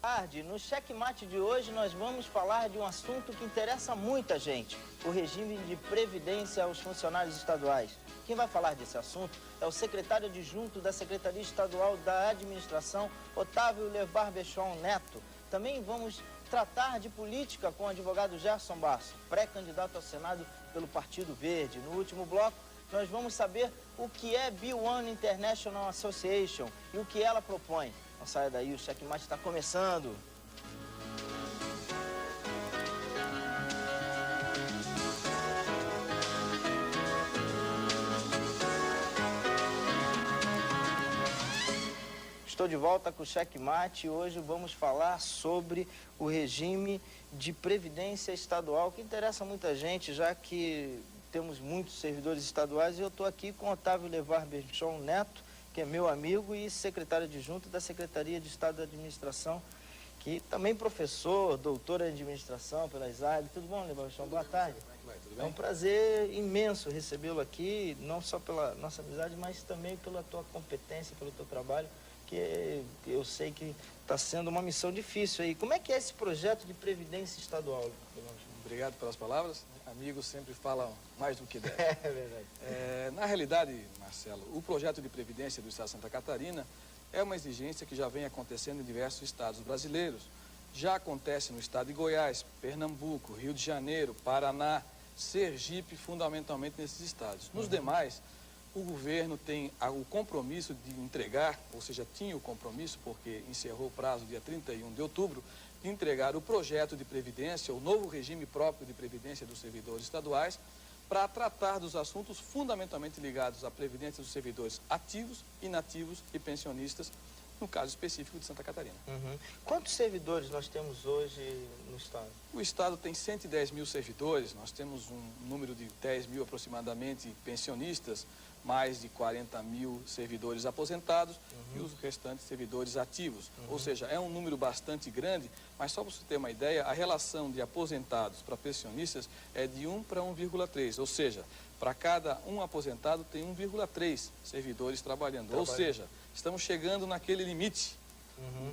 tarde. No Checkmate de hoje nós vamos falar de um assunto que interessa muita gente, o regime de previdência aos funcionários estaduais. Quem vai falar desse assunto é o secretário adjunto da Secretaria Estadual da Administração, Otávio Levar Bechon Neto. Também vamos tratar de política com o advogado Gerson Basso, pré-candidato ao Senado pelo Partido Verde. No último bloco, nós vamos saber o que é B1 International Association e o que ela propõe. Não saia daí, o Checkmate está começando. Estou de volta com o Checkmate e hoje vamos falar sobre o regime de previdência estadual, que interessa muita gente, já que temos muitos servidores estaduais, e eu estou aqui com Otávio Levar Bechon Neto, que é meu amigo e secretário adjunto da Secretaria de Estado da Administração, que também professor, doutor em administração pela ISAB. Tudo bom, Levar Bechon? Boa tarde. É um prazer imenso recebê-lo aqui, não só pela nossa amizade, mas também pela tua competência, pelo teu trabalho, que eu sei que está sendo uma missão difícil aí. Como é que é esse projeto de previdência estadual? Obrigado pelas palavras. Amigos sempre falam mais do que devem. É verdade. Na realidade, Marcelo, o projeto de previdência do Estado de Santa Catarina é uma exigência que já vem acontecendo em diversos estados brasileiros. Já acontece no estado de Goiás, Pernambuco, Rio de Janeiro, Paraná, Sergipe, fundamentalmente nesses estados. Nos demais, o governo tem o compromisso de entregar, ou seja, tinha o compromisso, porque encerrou o prazo dia 31 de outubro, de entregar o projeto de previdência, o novo regime próprio de previdência dos servidores estaduais, para tratar dos assuntos fundamentalmente ligados à previdência dos servidores ativos, inativos e pensionistas, no caso específico de Santa Catarina. Quantos servidores nós temos hoje no estado? O estado tem 110 mil servidores, nós temos um número de 10 mil aproximadamente pensionistas, mais de 40 mil servidores aposentados e os restantes servidores ativos. Ou seja, é um número bastante grande, mas só para você ter uma ideia, a relação de aposentados para pensionistas é de 1 para 1,3, ou seja, para cada um aposentado tem 1,3 servidores trabalhando. Ou seja, estamos chegando naquele limite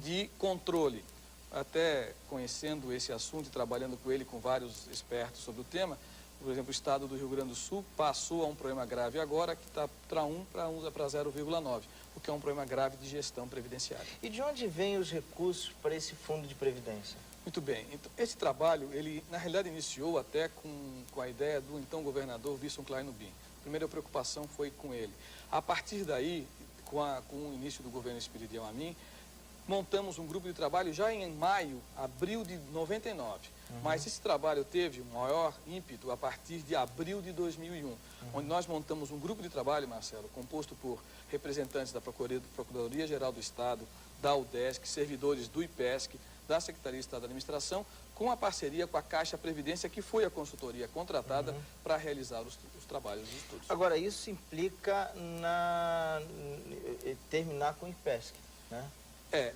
de controle. Até conhecendo esse assunto e trabalhando com ele, com vários expertos sobre o tema, por exemplo, o estado do Rio Grande do Sul passou a um problema grave agora, que está para 1 para 0,9, o que é um problema grave de gestão previdenciária. E de onde vêm os recursos para esse fundo de previdência? Muito bem. Então, esse trabalho, ele na realidade iniciou até com a ideia do então governador Wilson Klein Nubim. A primeira preocupação foi com ele. A partir daí, com o início do governo Espiridião Amin, montamos um grupo de trabalho já em maio, abril de 99. Mas esse trabalho teve um maior ímpeto a partir de abril de 2001, onde nós montamos um grupo de trabalho, Marcelo, composto por representantes da Procuradoria-Geral do Estado, da UDESC, servidores do IPESC, da Secretaria de Estado da Administração, com a parceria com a Caixa Previdência, que foi a consultoria contratada para realizar os trabalhos e estudos. Agora, isso implica terminar com o IPESC, né?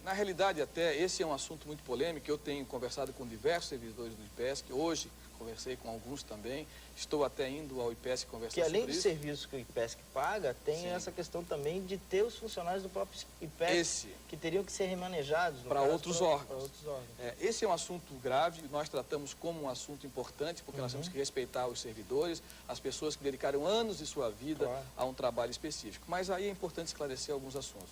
Na realidade, até, esse é um assunto muito polêmico. Eu tenho conversado com diversos servidores do IPESC, hoje conversei com alguns também, estou até indo ao IPESC conversar sobre isso. Que além dos serviços que o IPESC paga, tem essa questão também de ter os funcionários do próprio IPESC que teriam que ser remanejados para outros órgãos. Esse é um assunto grave, nós tratamos como um assunto importante, porque nós temos que respeitar os servidores, as pessoas que dedicaram anos de sua vida a um trabalho específico. Mas aí é importante esclarecer alguns assuntos.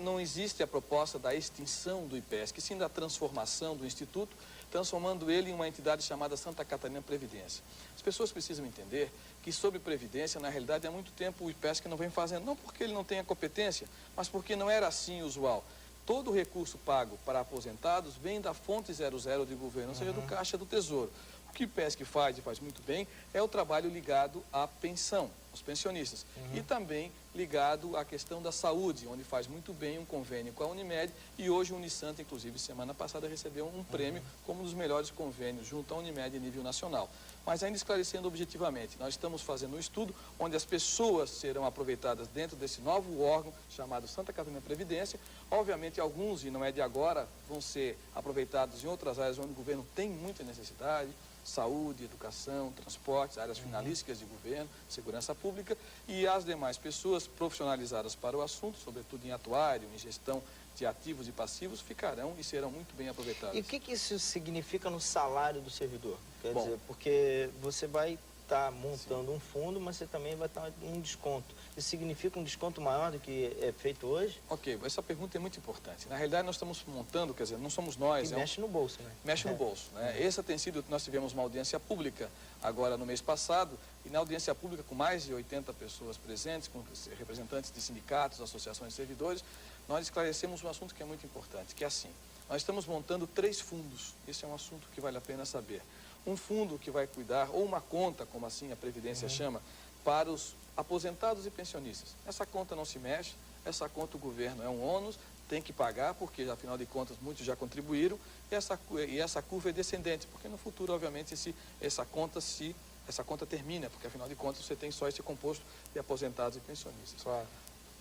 Não existe a proposta da extinção do IPESC, sim da transformação do Instituto, transformando ele em uma entidade chamada Santa Catarina Previdência. As pessoas precisam entender que sobre Previdência, na realidade, há muito tempo o IPESC não vem fazendo, não porque ele não tenha competência, mas porque não era assim usual. Todo o recurso pago para aposentados vem da fonte 00 de governo, ou seja, do Caixa do Tesouro. O que o IPESC faz, e faz muito bem, é o trabalho ligado à pensão, aos pensionistas. E também ligado à questão da saúde, onde faz muito bem um convênio com a Unimed, e hoje o Unisanta, inclusive, semana passada, recebeu um prêmio como um dos melhores convênios junto à Unimed a nível nacional. Mas ainda esclarecendo objetivamente, nós estamos fazendo um estudo onde as pessoas serão aproveitadas dentro desse novo órgão chamado Santa Catarina Previdência. Obviamente, alguns, e não é de agora, vão ser aproveitados em outras áreas onde o governo tem muita necessidade, saúde, educação, transportes, áreas finalísticas de governo, segurança pública, e as demais pessoas profissionalizadas para o assunto, sobretudo em atuário, em gestão de ativos e passivos, ficarão e serão muito bem aproveitadas. E o que isso significa no salário do servidor? Quer dizer, porque você vai estar montando um fundo, mas você também vai estar em desconto. Isso significa um desconto maior do que é feito hoje? Ok, essa pergunta é muito importante. Na realidade, nós estamos montando, quer dizer, não somos nós... E mexe no bolso, né? Mexe no bolso, né? Essa tem sido, nós tivemos uma audiência pública agora no mês passado, e na audiência pública com mais de 80 pessoas presentes, com representantes de sindicatos, associações de servidores, nós esclarecemos um assunto que é muito importante, que é assim, nós estamos montando 3 fundos, esse é um assunto que vale a pena saber. Um fundo que vai cuidar, ou uma conta, como assim a Previdência chama, para os aposentados e pensionistas. Essa conta não se mexe, essa conta o governo é um ônus, tem que pagar, porque afinal de contas muitos já contribuíram, e essa curva é descendente, porque no futuro, obviamente, essa conta termina, porque afinal de contas você tem só esse composto de aposentados e pensionistas. Claro.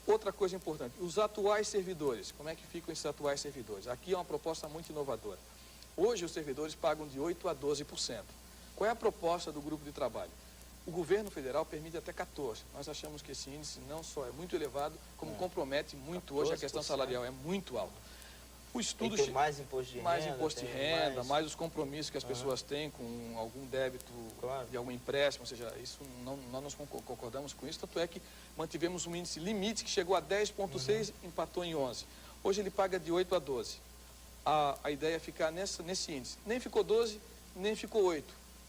Outra coisa importante, os atuais servidores, como é que ficam esses atuais servidores? Aqui é uma proposta muito inovadora. Hoje os servidores pagam de 8% a 12%. Qual é a proposta do grupo de trabalho? O governo federal permite até 14%. Nós achamos que esse índice não só é muito elevado, como compromete muito hoje a questão salarial, é muito alta. O estudo tem mais imposto de renda. Mais imposto de renda, mais os compromissos que as pessoas têm com algum débito de algum empréstimo, ou seja, isso nós não concordamos com isso, tanto é que mantivemos um índice limite que chegou a 10,6%, empatou em 11%. Hoje ele paga de 8% a 12%. A ideia é ficar nesse índice. Nem ficou 12%, nem ficou 8%,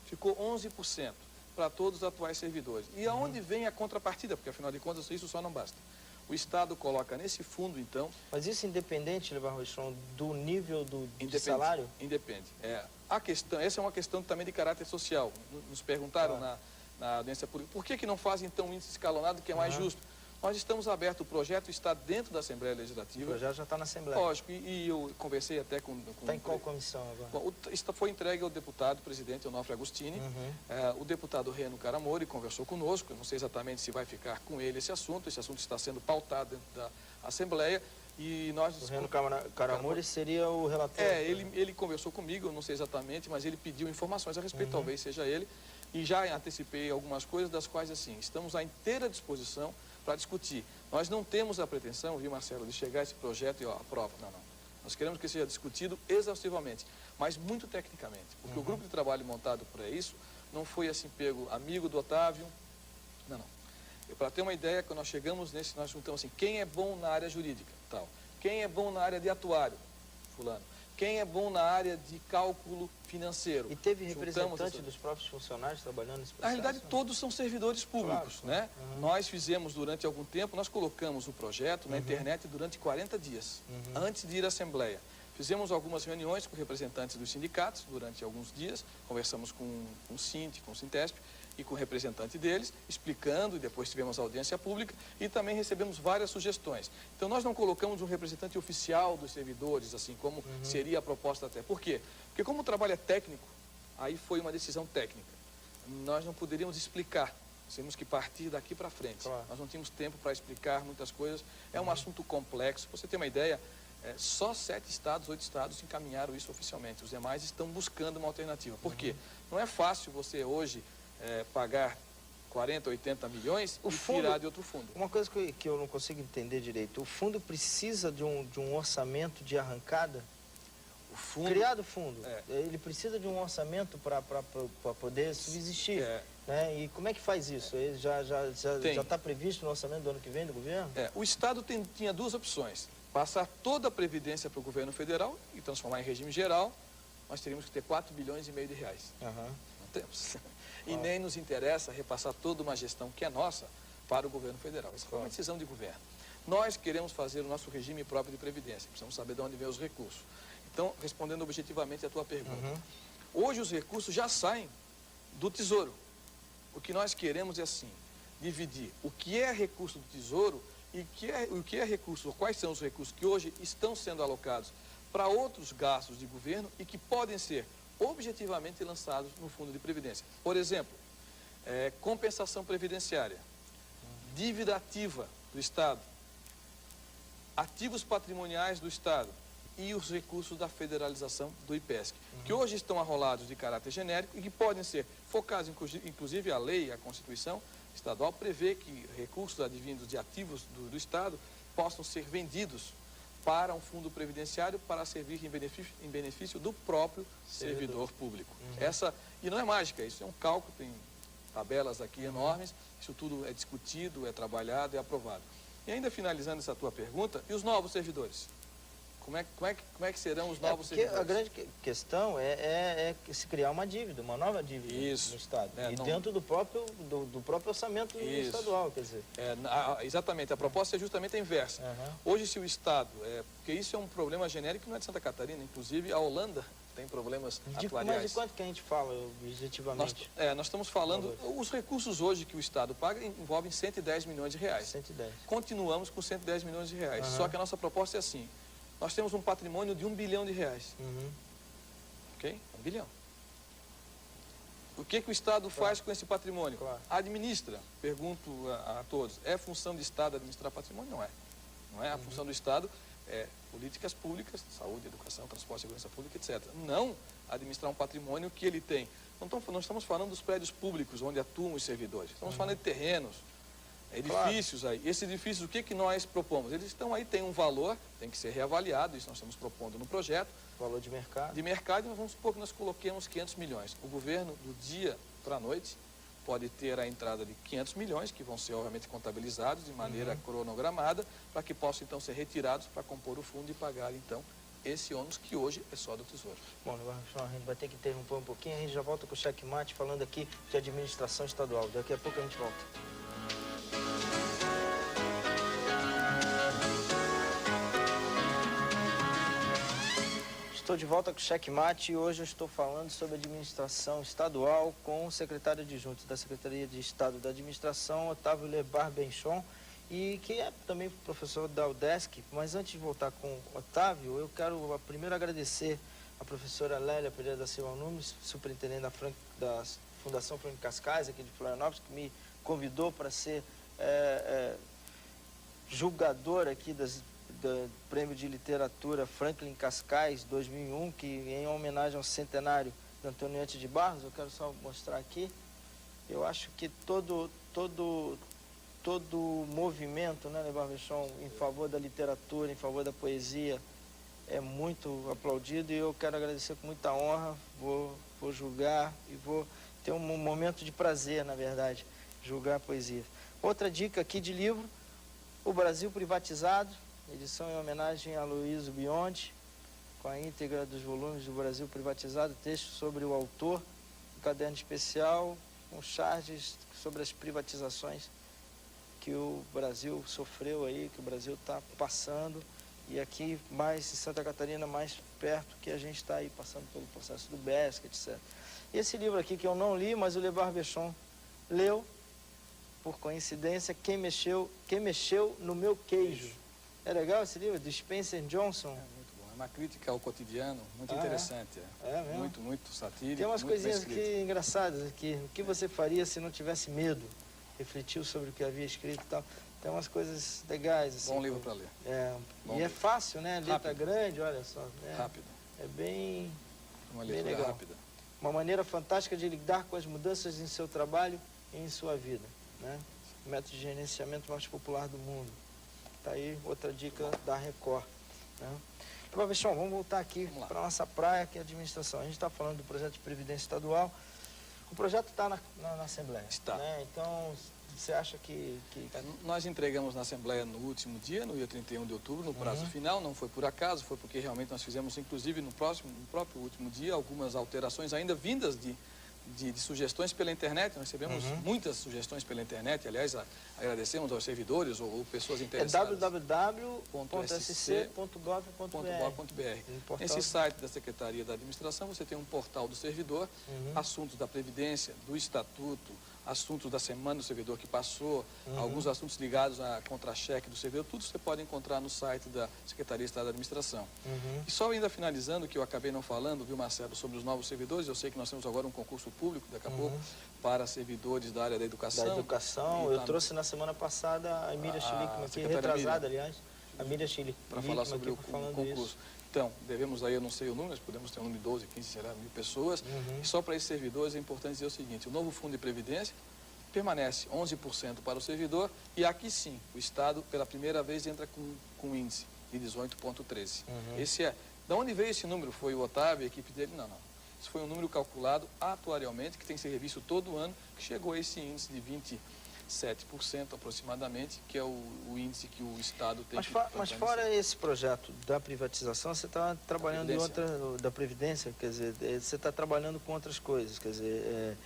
ficou 11% para todos os atuais servidores. E aonde vem a contrapartida? Porque afinal de contas isso só não basta. O Estado coloca nesse fundo, então... Mas isso independente, Levar Rochon, do nível de salário? Independe. Essa é uma questão também de caráter social. Nos perguntaram na audiência pública, por que não fazem então um índice escalonado que é mais justo? Nós estamos abertos, o projeto está dentro da Assembleia Legislativa. O projeto já está na Assembleia. Lógico, e eu conversei até com... Está em qual comissão agora? Bom, foi entregue ao deputado, presidente Onofre Agostini. O deputado Reno Caramori conversou conosco, eu não sei exatamente se vai ficar com ele esse assunto está sendo pautado dentro da Assembleia. E nós... O Reno Caramori seria o relator? Ele conversou comigo, eu não sei exatamente, mas ele pediu informações a respeito, talvez seja ele. E já antecipei algumas coisas, das quais, assim, estamos à inteira disposição para discutir. Nós não temos a pretensão, viu, Marcelo, de chegar a esse projeto e aprova. Não. Nós queremos que seja discutido exaustivamente, mas muito tecnicamente. Porque o grupo de trabalho montado para isso não foi assim pego amigo do Otávio. Não. Para ter uma ideia, quando nós chegamos nesse, nós juntamos assim, quem é bom na área jurídica, tal. Quem é bom na área de atuário, fulano. Quem é bom na área de cálculo financeiro. E teve representante dos próprios funcionários trabalhando nesse processo? Na realidade, todos são servidores públicos, né? Nós fizemos durante algum tempo, nós colocamos o projeto na internet durante 40 dias, antes de ir à Assembleia. Fizemos algumas reuniões com representantes dos sindicatos durante alguns dias, conversamos com o Sint, com o Sintesp e com o representante deles, explicando, e depois tivemos audiência pública e também recebemos várias sugestões. Então nós não colocamos um representante oficial dos servidores, assim como seria a proposta até. Por quê? Porque como o trabalho é técnico, aí foi uma decisão técnica. Nós não poderíamos explicar, nós temos que partir daqui para frente. Claro. Nós não tínhamos tempo para explicar muitas coisas, é um assunto complexo. Para você ter uma ideia, só 7 estados, 8 estados encaminharam isso oficialmente. Os demais estão buscando uma alternativa. Por quê? Não é fácil você hoje pagar 40, 80 milhões e tirar de outro fundo. Uma coisa que eu não consigo entender direito, o fundo precisa de um orçamento de arrancada? Criado o fundo, ele precisa de um orçamento para poder subsistir. Né? E como é que faz isso? Ele já está previsto no orçamento do ano que vem do governo? O Estado tinha 2 opções. Passar toda a Previdência para o governo federal e transformar em regime geral, nós teríamos que ter 4 bilhões e meio de reais. Não temos. E nem nos interessa repassar toda uma gestão que é nossa para o governo federal. Essa foi uma decisão de governo. Nós queremos fazer o nosso regime próprio de Previdência. Precisamos saber de onde vem os recursos. Então, respondendo objetivamente a tua pergunta. Hoje os recursos já saem do Tesouro. O que nós queremos é assim, dividir o que é recurso do Tesouro e o que é recurso, quais são os recursos que hoje estão sendo alocados para outros gastos de governo e que podem ser objetivamente lançados no Fundo de Previdência. Por exemplo, compensação previdenciária, dívida ativa do Estado, ativos patrimoniais do Estado, e os recursos da federalização do IPESC, que hoje estão arrolados de caráter genérico e que podem ser focados, inclusive a lei, a Constituição estadual, prevê que recursos advindos de ativos do Estado possam ser vendidos para um fundo previdenciário para servir em benefício do próprio servidor público. E não é mágica, isso é um cálculo, tem tabelas aqui enormes, isso tudo é discutido, é trabalhado, é aprovado. E ainda finalizando essa tua pergunta, e os novos servidores? Como é que serão os novos servidores? A grande questão é se criar uma dívida, uma nova dívida no Estado. Dentro do próprio orçamento estadual, quer dizer. Exatamente, a proposta é justamente a inversa. Hoje, se o Estado, porque isso é um problema genérico que não é de Santa Catarina, inclusive a Holanda tem problemas atuariais. Mas de quanto que a gente fala objetivamente? Nós estamos falando, os recursos hoje que o Estado paga envolvem 110 milhões de reais. 110. Continuamos com 110 milhões de reais, só que a nossa proposta é assim. Nós temos um patrimônio de R$1 bilhão. Ok? 1 bilhão. O que o Estado faz com esse patrimônio? Administra. Pergunto a todos. É função do Estado administrar patrimônio? Não é. Não é. A função do Estado é políticas públicas, saúde, educação, transporte, segurança pública, etc. Não administrar um patrimônio que ele tem. Não estamos falando dos prédios públicos onde atuam os servidores. Estamos falando de terrenos, edifícios aí. Esses edifícios, o que nós propomos? Eles estão aí, tem um valor, tem que ser reavaliado, isso nós estamos propondo no projeto. Valor de mercado. De mercado, e nós vamos supor que nós coloquemos 500 milhões. O governo, do dia para a noite, pode ter a entrada de 500 milhões, que vão ser, obviamente, contabilizados de maneira cronogramada, para que possam, então, ser retirados para compor o fundo e pagar, então, esse ônus que hoje é só do Tesouro. Bom, a gente vai ter que interromper um pouquinho, a gente já volta com o checkmate falando aqui de administração estadual. Daqui a pouco a gente volta. Estou de volta com o checkmate e hoje eu estou falando sobre administração estadual com o secretário adjunto da Secretaria de Estado da Administração, Otávio Lebar Benchon, e que é também professor da UDESC. Mas antes de voltar com o Otávio, eu quero primeiro agradecer a professora Lélia Pereira da Silva Nunes, superintendente da Fundação Franklin Cascais, aqui de Florianópolis, que me convidou para ser julgador aqui do Prêmio de Literatura Franklin Cascais 2001, que em homenagem ao centenário de Antonieta de Barros. Eu quero só mostrar aqui. Eu acho que todo movimento, né, Lebar Benchon, em favor da literatura, em favor da poesia, é muito aplaudido, e eu quero agradecer com muita honra. Vou julgar e vou ter um momento de prazer, na verdade, julgar a poesia. Outra dica aqui de livro: O Brasil Privatizado, edição em homenagem a Luiz Biondi, com a íntegra dos volumes do Brasil Privatizado, texto sobre o autor, um caderno especial com charges sobre as privatizações que o Brasil sofreu aí, que o Brasil está passando, e aqui mais em Santa Catarina, mais perto, que a gente está aí passando pelo processo do BESC, etc. E esse livro aqui que eu não li, mas o Lebar Benchon leu, por coincidência, Quem Mexeu no Meu Queijo. É legal esse livro, do Spencer Johnson? É muito bom, é uma crítica ao cotidiano, muito interessante. É mesmo? Muito satírico. Tem umas coisinhas aqui engraçadas aqui. O que você faria se não tivesse medo? Refletiu sobre o que havia escrito e tal. Tem umas coisas legais. Assim, bom livro para ler. É fácil, né? Letra rápido. Grande, olha só. Rápido. É bem, uma leitura bem legal. Rápida. Uma maneira fantástica de lidar com as mudanças em seu trabalho e em sua vida, né? O método de gerenciamento mais popular do mundo. Está aí outra dica da Record, né? Lebar Benchon, vamos voltar aqui para a nossa praia, que é a administração. A gente está falando do projeto de Previdência Estadual. O projeto está na Assembleia. Está. Né? Então, você acha que... Nós entregamos na Assembleia no último dia, no dia 31 de outubro, no prazo final. Não foi por acaso, foi porque realmente nós fizemos, inclusive no próprio último dia, algumas alterações ainda vindas de sugestões pela internet. Nós recebemos muitas sugestões pela internet. Aliás, agradecemos aos servidores ou pessoas interessadas. É www.sc.gov.br. Nesse site da Secretaria da Administração, você tem um portal do servidor, assuntos da Previdência, do Estatuto, assuntos da Semana do Servidor que passou, alguns assuntos ligados a contra-cheque do servidor, tudo você pode encontrar no site da Secretaria de Estado da Administração. E só ainda finalizando, que eu acabei não falando, viu, Marcelo, sobre os novos servidores. Eu sei que nós temos agora um concurso público, daqui a pouco, para servidores da área da educação. Da educação. Eu trouxe na semana passada a Miriam Schlickman, aqui retrasada, aliás, a Miriam Schlickman, para falar sobre o concurso. Então, devemos aí, eu não sei o número, mas podemos ter um número de 12, 15, sei lá, 1000 pessoas. E só para esses servidores é importante dizer o seguinte, o novo fundo de previdência permanece 11% para o servidor e aqui sim, o Estado pela primeira vez entra com índice de 18,13. Esse é, de onde veio esse número? Foi o Otávio, a equipe dele? Não, não. Isso foi um número calculado atuarialmente, que tem que ser revisto todo ano, que chegou a esse índice de 27% aproximadamente, que é o índice que o Estado tem Mas fora esse projeto da privatização, você está trabalhando em outra, da Previdência, quer dizer, você está trabalhando com outras coisas, quer dizer,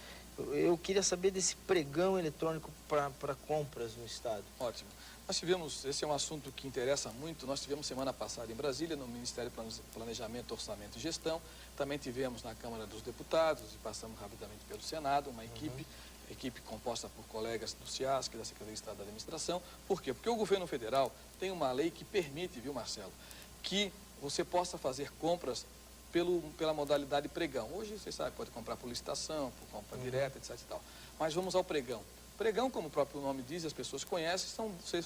eu queria saber desse pregão eletrônico para compras no Estado. Ótimo. Nós tivemos, esse é um assunto que interessa muito, nós tivemos semana passada em Brasília, no Ministério de Planejamento, Orçamento e Gestão, também tivemos na Câmara dos Deputados e passamos rapidamente pelo Senado, uma equipe composta por colegas do CIASC, da Secretaria de Estado da Administração. Por quê? Porque o governo federal tem uma lei que permite, viu, Marcelo, que você possa fazer compras pela modalidade pregão. Hoje, você sabe, pode comprar por licitação, por compra direta, etc. e tal. Mas vamos ao pregão. Pregão, como o próprio nome diz, as pessoas conhecem, você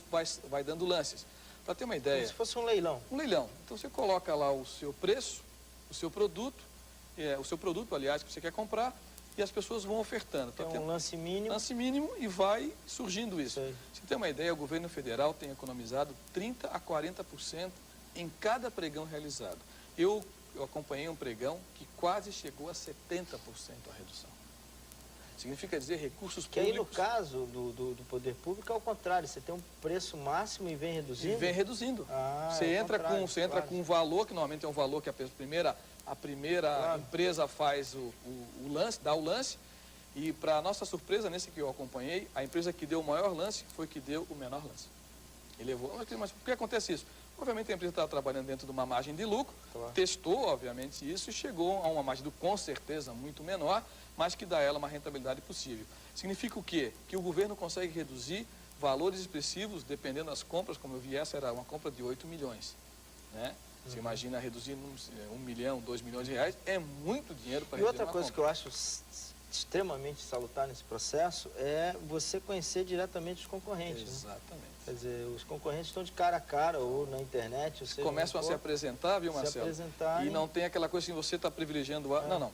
vai dando lances. Para ter uma ideia... Como se fosse um leilão. Um leilão. Então, você coloca lá o seu preço, o seu produto, aliás, que você quer comprar, e as pessoas vão ofertando. Tem um lance mínimo. Lance mínimo e vai surgindo isso. Sei. Você tem uma ideia, o governo federal tem economizado 30% a 40% em cada pregão realizado. Eu acompanhei um pregão que quase chegou a 70% a redução. Significa dizer recursos públicos... Que aí, no caso do poder público, é o contrário. Você tem um preço máximo e vem reduzindo? E vem reduzindo. Você entra com um valor, que normalmente é um valor que a primeira empresa faz o lance, dá o lance. E, para nossa surpresa, nesse que eu acompanhei, a empresa que deu o maior lance foi que deu o menor lance. Ele levou... Mas por que acontece isso? Obviamente, a empresa estava trabalhando dentro de uma margem de lucro, testou, obviamente, isso e chegou a uma margem de lucro, com certeza, muito menor, mas que dá a ela uma rentabilidade possível. Significa o quê? Que o governo consegue reduzir valores expressivos, dependendo das compras, como eu vi, essa era uma compra de 8 milhões. Né? Você imagina reduzir 1 milhão, 2 milhões de reais, é muito dinheiro para reduzir uma compra. E outra coisa que eu acho extremamente salutar nesse processo é você conhecer diretamente os concorrentes. Exatamente. Né? Quer dizer, os concorrentes estão de cara a cara ou na internet. Ou seja, começam a se apresentar, viu, Marcelo? Se apresentar e não tem aquela coisa assim, você está privilegiando... Não.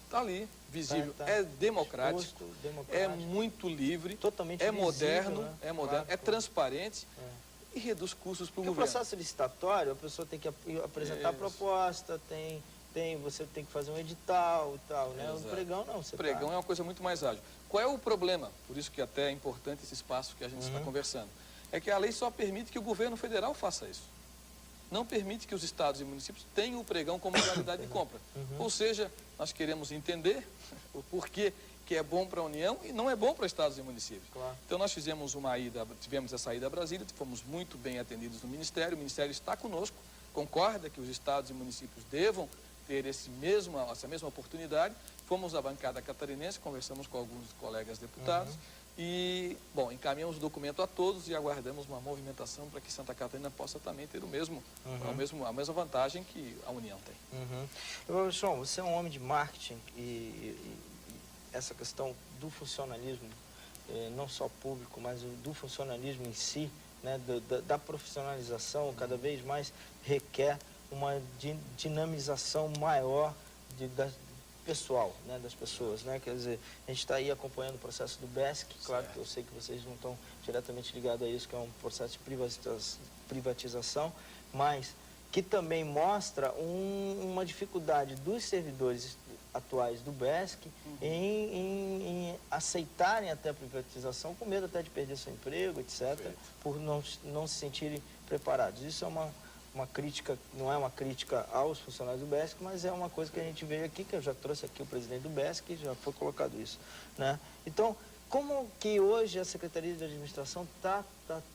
Está ali, visível. Tá. É democrático, é muito livre, totalmente é visível, moderno, né? É transparente e reduz custos para o governo. No processo licitatório, a pessoa tem que apresentar a proposta, você tem que fazer um edital e tal, né? O pregão não. O pregão é uma coisa muito mais ágil. Qual é o problema? Por isso que até é importante esse espaço que a gente está conversando. É que a lei só permite que o governo federal faça isso. Não permite que os estados e municípios tenham o pregão como modalidade de compra. Ou seja, nós queremos entender o porquê que é bom para a União e não é bom para estados e municípios. Claro. Então nós tivemos essa ida a Brasília, fomos muito bem atendidos no Ministério, o Ministério está conosco, concorda que os estados e municípios devam ter essa mesma oportunidade. Fomos à bancada catarinense, conversamos com alguns colegas deputados e, bom, encaminhamos o documento a todos e aguardamos uma movimentação para que Santa Catarina possa também ter a mesma vantagem que a União tem. João, você é um homem de marketing e essa questão do funcionalismo, não só público, mas do funcionalismo em si, né, da profissionalização, cada vez mais requer uma dinamização maior pessoal, né, das pessoas, né? Quer dizer, a gente está aí acompanhando o processo do BESC, claro que eu sei que vocês não estão diretamente ligados a isso, que é um processo de privatização, mas que também mostra uma dificuldade dos servidores atuais do BESC em aceitarem até a privatização, com medo até de perder seu emprego, etc., por não se sentirem preparados. Isso é uma crítica, não é uma crítica aos funcionários do BESC, mas é uma coisa que a gente veio aqui, que eu já trouxe aqui o presidente do BESC, já foi colocado isso, né? Então, como que hoje a Secretaria de Administração está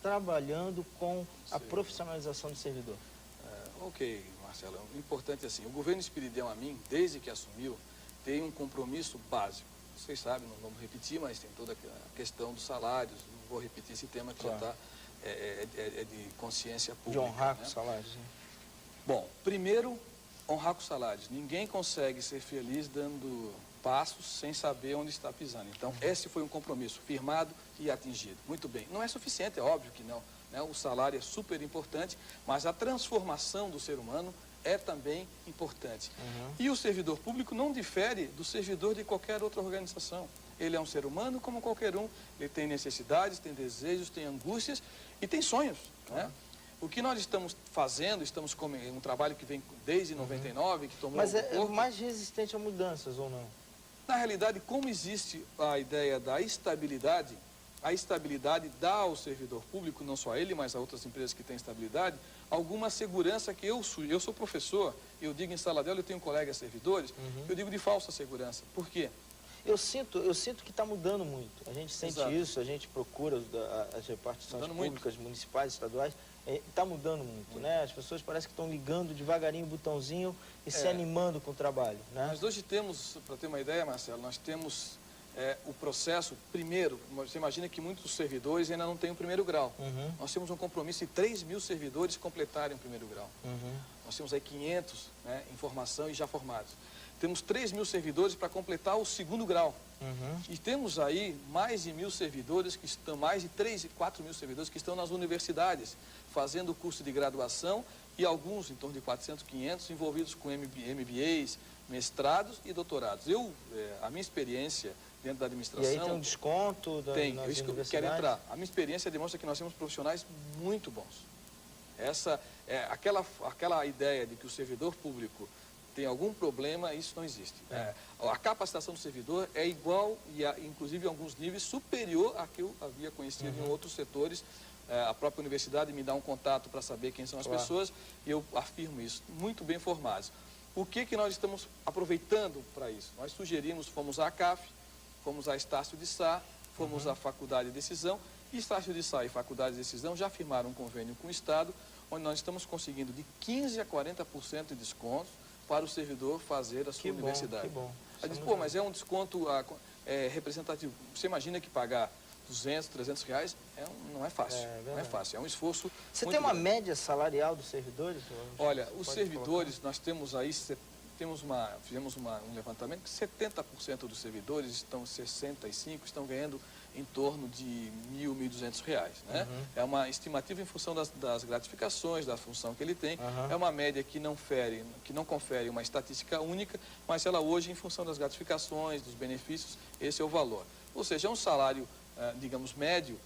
trabalhando com a profissionalização do servidor? Ok, Marcelo, o importante é assim, o governo Espiridão a mim, desde que assumiu, tem um compromisso básico. Vocês sabem, não vamos repetir, mas tem toda a questão dos salários, não vou repetir esse tema que já está... É de consciência pública. De honrar com os salários. Né? Bom, primeiro, honrar com os salários. Ninguém consegue ser feliz dando passos sem saber onde está pisando. Então, esse foi um compromisso firmado e atingido. Muito bem. Não é suficiente, é óbvio que não. Né? O salário é super importante, mas a transformação do ser humano é também importante. E o servidor público não difere do servidor de qualquer outra organização. Ele é um ser humano como qualquer um, ele tem necessidades, tem desejos, tem angústias e tem sonhos, né? O que nós estamos fazendo, estamos com um trabalho que vem desde 99, que tomou... Mas é mais resistente a mudanças ou não? Na realidade, como existe a ideia da estabilidade, a estabilidade dá ao servidor público, não só a ele, mas a outras empresas que têm estabilidade, alguma segurança que eu sou professor, eu digo em sala de aula, eu tenho colegas servidores, eu digo de falsa segurança. Por quê? Eu sinto que está mudando muito. A gente sente isso, a gente procura as repartições públicas, municipais, estaduais, está mudando muito, né? As pessoas parecem que estão ligando devagarinho o botãozinho e se animando com o trabalho, né? Nós hoje temos, para ter uma ideia, Marcelo, nós temos o processo, primeiro, você imagina que muitos servidores ainda não têm o primeiro grau. Nós temos um compromisso de 3.000 servidores completarem o primeiro grau. Nós temos aí 500, né, em formação e já formados. Temos 3.000 servidores para completar o segundo grau. E temos aí mais de 1.000 servidores que estão, mais de 3 e 4.000 servidores que estão nas universidades, fazendo o curso de graduação e alguns, em torno de 400, 500, envolvidos com MBAs, mestrados e doutorados. A minha experiência dentro da administração... E aí tem um desconto nas universidades? Tem, eu quero entrar. A minha experiência demonstra que nós temos profissionais muito bons. Aquela ideia de que o servidor público tem algum problema, isso não existe. A capacitação do servidor é igual, inclusive em alguns níveis, superior à que eu havia conhecido em outros setores. A própria universidade me dá um contato para saber quem são as pessoas, e eu afirmo isso, muito bem formados. O que nós estamos aproveitando para isso? Nós sugerimos, fomos à ACAF, fomos à Estácio de Sá, fomos à Faculdade de Decisão, e Estácio de Sá e Faculdade de Decisão já firmaram um convênio com o Estado, onde nós estamos conseguindo de 15% a 40% de descontos para o servidor fazer a sua universidade. Que bom. Aí diz, mas é um desconto representativo. Você imagina que pagar 200, 300 reais não é fácil. Não é fácil, é um esforço. Você tem uma média salarial dos servidores? Olha, os servidores, nós temos aí, fizemos um levantamento que 70% dos servidores, 65%, estão ganhando em torno de R$ 1.200, né? É uma estimativa em função das gratificações, da função que ele tem. É uma média que não confere uma estatística única, mas ela hoje, em função das gratificações, dos benefícios, esse é o valor. Ou seja, é um salário, digamos, médio,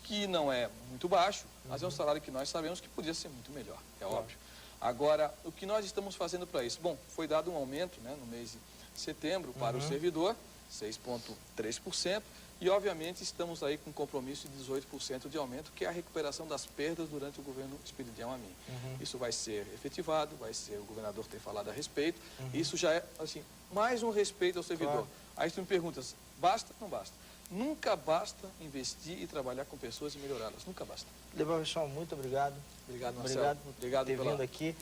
que não é muito baixo, mas é um salário que nós sabemos que podia ser muito melhor, é óbvio. Agora, o que nós estamos fazendo para isso? Bom, foi dado um aumento, né, no mês de setembro para o servidor, 6,3%, e obviamente estamos aí com um compromisso de 18% de aumento, que é a recuperação das perdas durante o governo Espiridião Amin. Isso vai ser efetivado, o governador tem falado a respeito, isso já é, assim, mais um respeito ao servidor. Aí tu me perguntas, basta? Não basta. Nunca basta investir e trabalhar com pessoas e melhorá-las, nunca basta. Levar Vechão, muito obrigado. Obrigado, Marcelo. Obrigado por ter vindo aqui.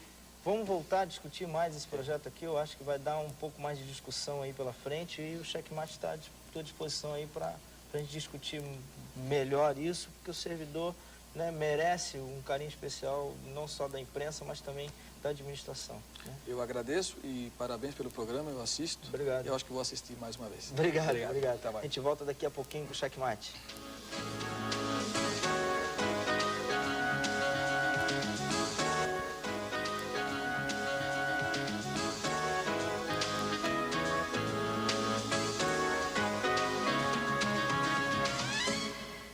Vamos voltar a discutir mais esse projeto aqui, eu acho que vai dar um pouco mais de discussão aí pela frente, e o Checkmate está à tua disposição aí para a gente discutir melhor isso, porque o servidor, né, merece um carinho especial, não só da imprensa, mas também da administração, né? Eu agradeço e parabéns pelo programa, eu assisto. Obrigado. Eu acho que vou assistir mais uma vez. Obrigado. Tá bem. A gente volta daqui a pouquinho com o Checkmate.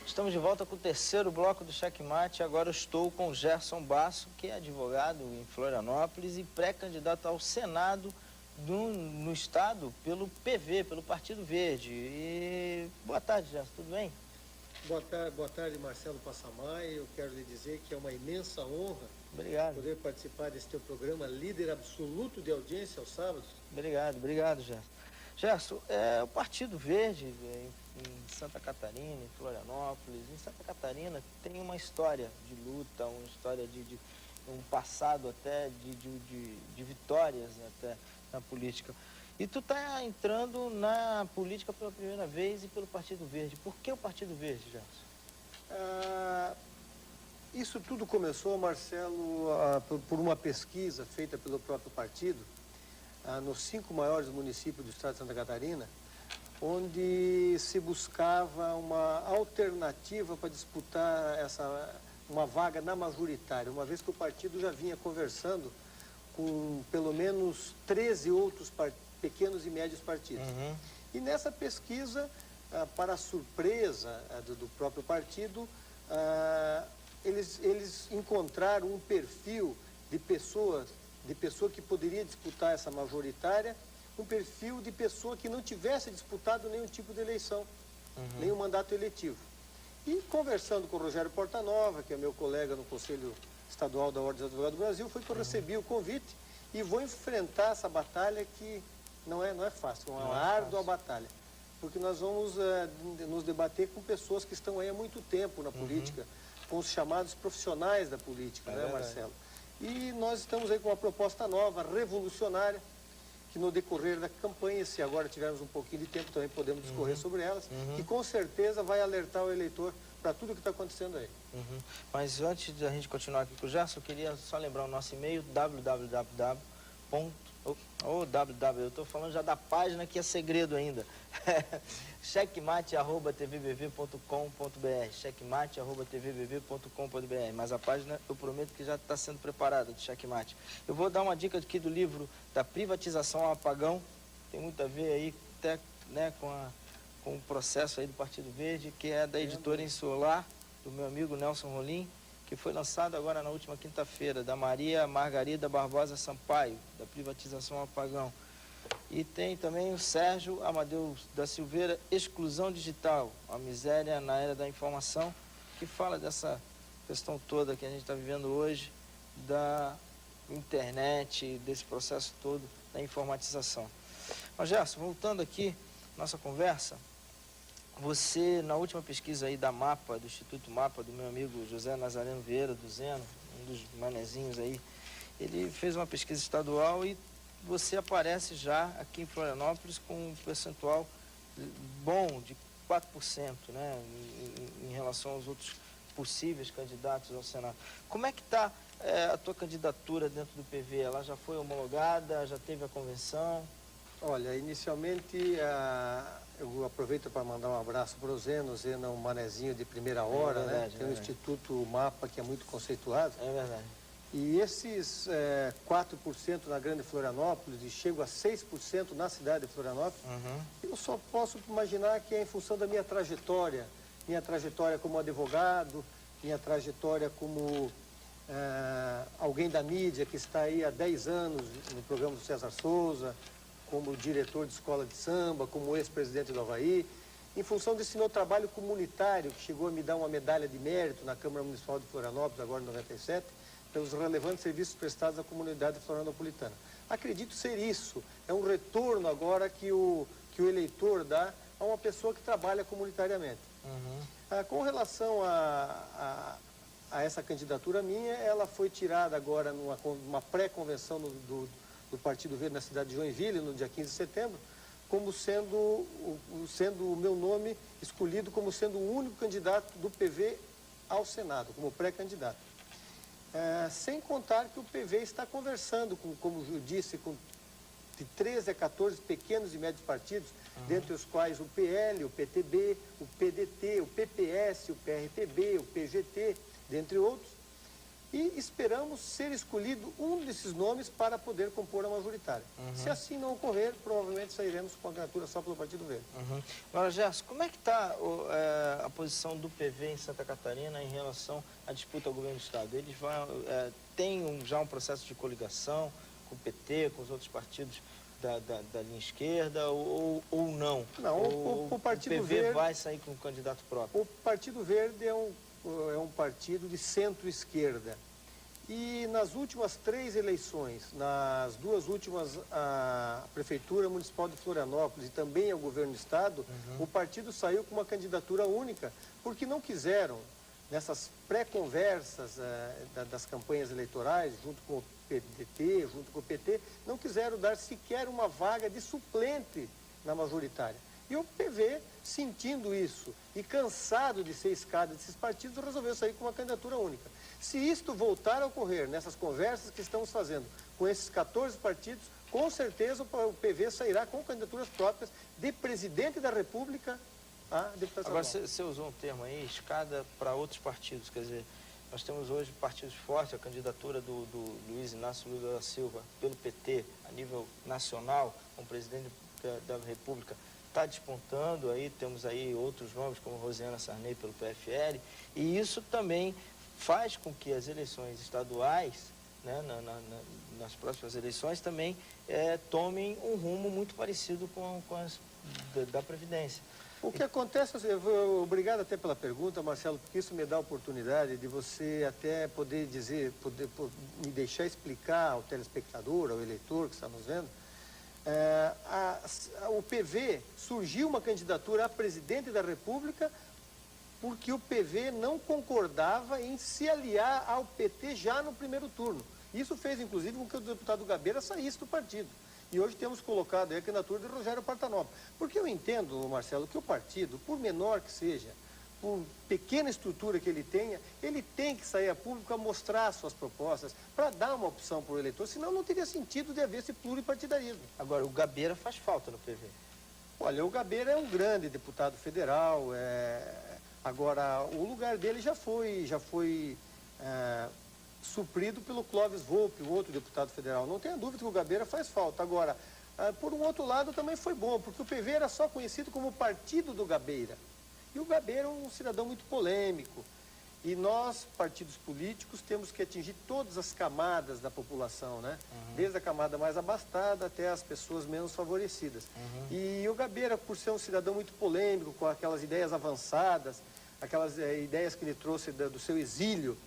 Estamos de volta com o terceiro bloco do Checkmate. Agora eu estou com o Gerson Basso, que é advogado em Florianópolis e pré-candidato ao Senado no estado pelo PV, pelo Partido Verde. E boa tarde, Gerson, tudo bem? Boa tarde, Marcelo Passamay. Eu quero lhe dizer que é uma imensa honra poder participar desse teu programa, líder absoluto de audiência aos sábados. Obrigado, Gerson. Gerson, o Partido Verde em Santa Catarina, em Florianópolis, em Santa Catarina tem uma história de luta, uma história de um passado até de vitórias até na política. E tu está entrando na política pela primeira vez e pelo Partido Verde. Por que o Partido Verde, Gerson? Isso tudo começou, Marcelo, por uma pesquisa feita pelo próprio partido, nos 5 maiores municípios do estado de Santa Catarina, onde se buscava uma alternativa para disputar uma vaga na majoritária, uma vez que o partido já vinha conversando com pelo menos 13 outros pequenos e médios partidos. E nessa pesquisa, para a surpresa do próprio partido, eles encontraram um perfil de pessoa que poderia disputar essa majoritária, um perfil de pessoa que não tivesse disputado nenhum tipo de eleição, nenhum mandato eletivo. E conversando com o Rogério Portanova, que é meu colega no Conselho Estadual da Ordem dos Advogados do Brasil, foi que eu recebi o convite e vou enfrentar essa batalha que não é fácil, é uma árdua batalha. Porque nós vamos nos debater com pessoas que estão aí há muito tempo na política, com os chamados profissionais da política, né, Marcelo? E nós estamos aí com uma proposta nova, revolucionária, que no decorrer da campanha, se agora tivermos um pouquinho de tempo, também podemos discorrer sobre elas, que com certeza vai alertar o eleitor para tudo o que está acontecendo aí. Mas antes de a gente continuar aqui com o Gerson, eu queria só lembrar o nosso e-mail, eu estou falando já da página que é segredo ainda, checkmate@tvbv.com.br, checkmate@tvbv.com.br, mas a página eu prometo que já está sendo preparada de checkmate. Eu vou dar uma dica aqui do livro da privatização ao apagão, tem muito a ver aí até, né, com o processo aí do Partido Verde, que é da editora Insular, do meu amigo Nelson Rolim, que foi lançado agora na última quinta-feira, da Maria Margarida Barbosa Sampaio, da privatização ao apagão. E tem também o Sérgio Amadeu da Silveira, Exclusão Digital, a miséria na era da informação, que fala dessa questão toda que a gente está vivendo hoje, da internet, desse processo todo da informatização. Mas, Gerson, voltando aqui, nossa conversa, você, na última pesquisa aí da MAPA, do Instituto MAPA, do meu amigo José Nazareno Vieira, do Zeno, um dos manezinhos aí, ele fez uma pesquisa estadual e você aparece já aqui em Florianópolis com um percentual bom de 4%, né, em relação aos outros possíveis candidatos ao Senado. Como é que está a tua candidatura dentro do PV? Ela já foi homologada, já teve a convenção? Olha, inicialmente, eu aproveito para mandar um abraço para o Zeno. O Zeno é um manezinho de primeira hora, verdade, né? Tem o Instituto MAPA, que é muito conceituado. É verdade. E esses 4% na Grande Florianópolis e chegam a 6% na cidade de Florianópolis, eu só posso imaginar que é em função da minha trajetória como advogado, minha trajetória como alguém da mídia que está aí há 10 anos no programa do César Souza, como diretor de escola de samba, como ex-presidente do Avaí, em função desse meu trabalho comunitário, que chegou a me dar uma medalha de mérito na Câmara Municipal de Florianópolis, agora em 97, pelos relevantes serviços prestados à comunidade florianopolitana. Acredito ser isso, é um retorno agora que o eleitor dá a uma pessoa que trabalha comunitariamente. Com relação a essa candidatura minha, ela foi tirada agora numa pré-convenção do Partido Verde na cidade de Joinville, no dia 15 de setembro, como sendo o meu nome escolhido como sendo o único candidato do PV ao Senado, como pré-candidato. Sem contar que o PV está conversando, como eu disse, de 13 a 14 pequenos e médios partidos, dentre os quais o PL, o PTB, o PDT, o PPS, o PRTB, o PGT, dentre outros. E esperamos ser escolhido um desses nomes para poder compor a majoritária. Se assim não ocorrer, provavelmente sairemos com a candidatura só pelo Partido Verde. Agora, Gerson, como é que está a posição do PV em Santa Catarina em relação à disputa ao governo do Estado? Eles têm já um processo de coligação com o PT, com os outros partidos da linha esquerda, ou não? Não, o Partido PV Verde vai sair com um candidato próprio? O Partido Verde é um partido de centro-esquerda. E nas últimas 3 eleições, nas 2 últimas, a Prefeitura Municipal de Florianópolis e também ao Governo do Estado, o partido saiu com uma candidatura única, porque não quiseram, nessas pré-conversas das campanhas eleitorais, junto com o PDT, junto com o PT, não quiseram dar sequer uma vaga de suplente na majoritária. E o PV, sentindo isso e cansado de ser escada desses partidos, resolveu sair com uma candidatura única. Se isto voltar a ocorrer nessas conversas que estamos fazendo com esses 14 partidos, com certeza o PV sairá com candidaturas próprias de presidente da República a deputado estadual. Agora, você usou um termo aí, escada para outros partidos, quer dizer, Nós temos hoje partidos fortes, a candidatura do Luiz Inácio Lula da Silva pelo PT a nível nacional, como presidente da República, está despontando, aí temos aí outros nomes como Rosiana Sarney pelo PFL, e isso também faz com que as eleições estaduais, né, nas próximas eleições, também tomem um rumo muito parecido com as da Previdência. O que acontece, obrigado até pela pergunta, Marcelo, porque isso me dá a oportunidade de você até poder me deixar explicar ao telespectador, ao eleitor que está nos vendo. O PV surgiu uma candidatura a presidente da República porque o PV não concordava em se aliar ao PT já no primeiro turno. Isso fez, inclusive, com que o deputado Gabeira saísse do partido. E hoje temos colocado aí a candidatura de Rogério Partanópolis. Porque eu entendo, Marcelo, que o partido, por menor que seja, por pequena estrutura que ele tenha, ele tem que sair a público a mostrar suas propostas, para dar uma opção para o eleitor, senão não teria sentido de haver esse pluripartidarismo. Agora, o Gabeira faz falta no PV. Olha, o Gabeira é um grande deputado federal, agora o lugar dele já foi suprido pelo Clóvis Volpi, o outro deputado federal. Não tenha dúvida que o Gabeira faz falta. Agora, por um outro lado, também foi bom, porque o PV era só conhecido como partido do Gabeira. E o Gabeira é um cidadão muito polêmico. E nós, partidos políticos, temos que atingir todas as camadas da população, né? Desde a camada mais abastada até as pessoas menos favorecidas. E o Gabeira, por ser um cidadão muito polêmico, com aquelas ideias avançadas, aquelas ideias que ele trouxe do seu exílio,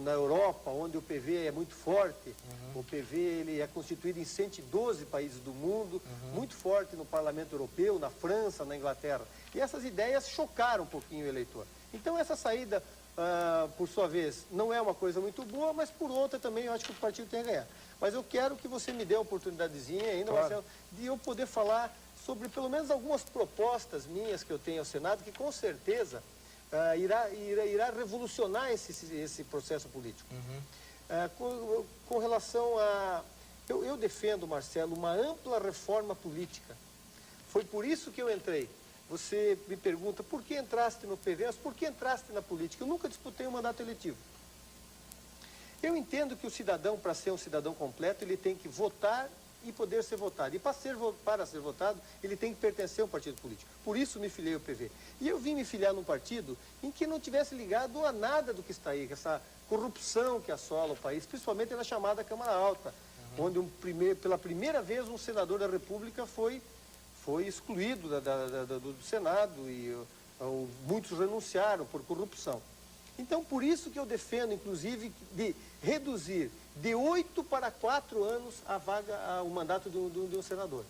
na Europa, onde o PV é muito forte, o PV ele é constituído em 112 países do mundo, muito forte no Parlamento Europeu, na França, na Inglaterra. E essas ideias chocaram um pouquinho o eleitor. Então essa saída, por sua vez, não é uma coisa muito boa, mas por outra também eu acho que o partido tem a ganhar. Mas eu quero que você me dê a oportunidadezinha ainda, claro, Marcelo, de eu poder falar sobre pelo menos algumas propostas minhas que eu tenho ao Senado, que com certeza irá revolucionar esse processo político. Com relação a... Eu defendo, Marcelo, uma ampla reforma política. Foi por isso que eu entrei. Você me pergunta, por que entraste no PV? Mas por que entraste na política? Eu nunca disputei um mandato eletivo. Eu entendo que o cidadão, para ser um cidadão completo, ele tem que votar e poder ser votado. E para ser votado, ele tem que pertencer a um partido político. Por isso me filiei ao PV. E eu vim me filiar num partido em que não tivesse ligado a nada do que está aí, essa corrupção que assola o país, principalmente na chamada Câmara Alta, onde pela primeira vez um senador da República foi excluído do Senado e muitos renunciaram por corrupção. Então, por isso que eu defendo, inclusive, de reduzir de 8 para 4 anos o mandato de um senador.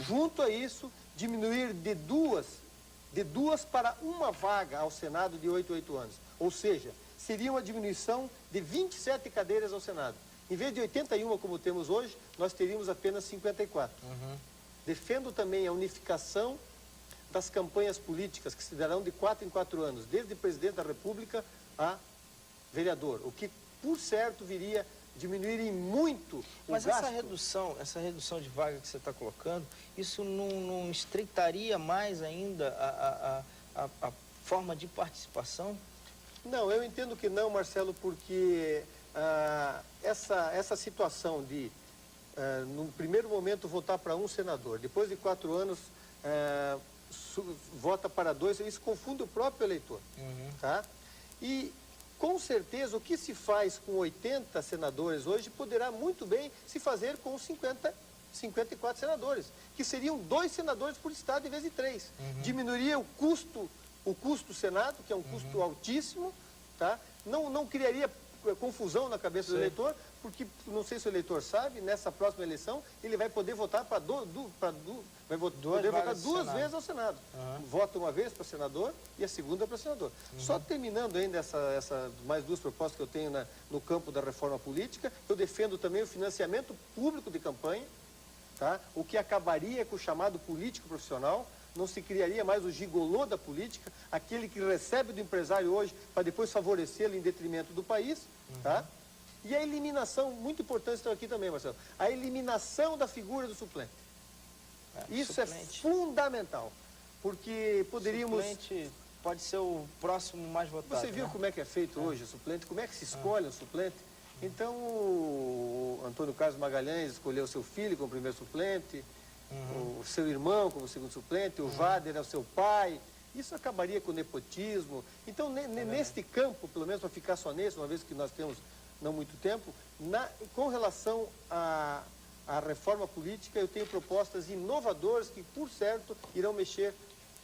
Junto a isso, diminuir de duas para uma vaga ao Senado de 8 a 8 anos. Ou seja, seria uma diminuição de 27 cadeiras ao Senado. Em vez de 81, como temos hoje, nós teríamos apenas 54. Defendo também a unificação das campanhas políticas, que se darão de 4 em 4 anos, desde presidente da República a vereador, o que, por certo, viria diminuir em muito o gasto. Mas essa redução de vaga que você está colocando, isso não estreitaria mais ainda a forma de participação? Não, eu entendo que não, Marcelo, porque essa situação de, no primeiro momento, votar para um senador, depois de 4 anos, vota para 2, isso confunde o próprio eleitor. Tá? E, com certeza, o que se faz com 80 senadores hoje poderá muito bem se fazer com 54 senadores, que seriam 2 senadores por estado em vez de 3. Diminuiria o custo do Senado, que é um custo altíssimo, tá? Não criaria confusão na cabeça do eleitor, porque, não sei se o eleitor sabe, nessa próxima eleição, ele vai poder votar para votar 2 vezes ao Senado. Vota uma vez para senador e a segunda para senador. Só terminando ainda essa mais 2 propostas que eu tenho no campo da reforma política, eu defendo também o financiamento público de campanha, tá? O que acabaria com o chamado político profissional. Não se criaria mais o gigolô da política, aquele que recebe do empresário hoje para depois favorecê-lo em detrimento do país, tá? E a eliminação, muito importante está aqui também, Marcelo, a eliminação da figura do suplente. Isso suplente é fundamental, porque poderíamos... pode ser o próximo mais votado. Você viu né? como é que é feito hoje o suplente? Como é que se escolhe o suplente? Então, o Antônio Carlos Magalhães escolheu seu filho como primeiro suplente, o seu irmão como segundo suplente, o Vader é o seu pai. Isso acabaria com o nepotismo. Então, neste campo, pelo menos para ficar só nesse, uma vez que nós temos não muito tempo, com relação à reforma política, eu tenho propostas inovadoras que, por certo, irão mexer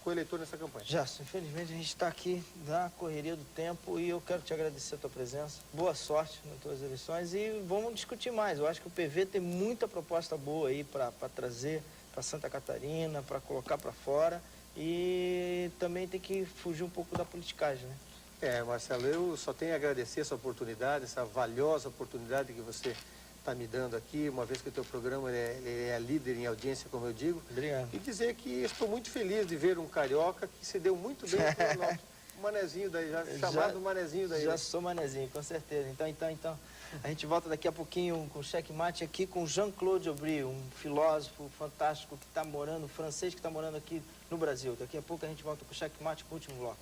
com o eleitor nessa campanha. Gerson, infelizmente a gente está aqui na correria do tempo e eu quero te agradecer a tua presença. Boa sorte nas tuas eleições e vamos discutir mais. Eu acho que o PV tem muita proposta boa aí para trazer para Santa Catarina, para colocar para fora e também tem que fugir um pouco da politicagem, né? Marcelo, eu só tenho a agradecer essa oportunidade, essa valiosa oportunidade que você está me dando aqui, uma vez que o teu programa ele é líder em audiência, como eu digo. Obrigado. E dizer que estou muito feliz de ver um carioca que se deu muito bem com o nosso manezinho daí, chamado manezinho daí. Já né? sou manezinho, com certeza. Então, a gente volta daqui a pouquinho com o Checkmate aqui com Jean-Claude Aubry, um filósofo fantástico que está morando, francês que está morando aqui no Brasil. Daqui a pouco a gente volta com o Checkmate com o último bloco.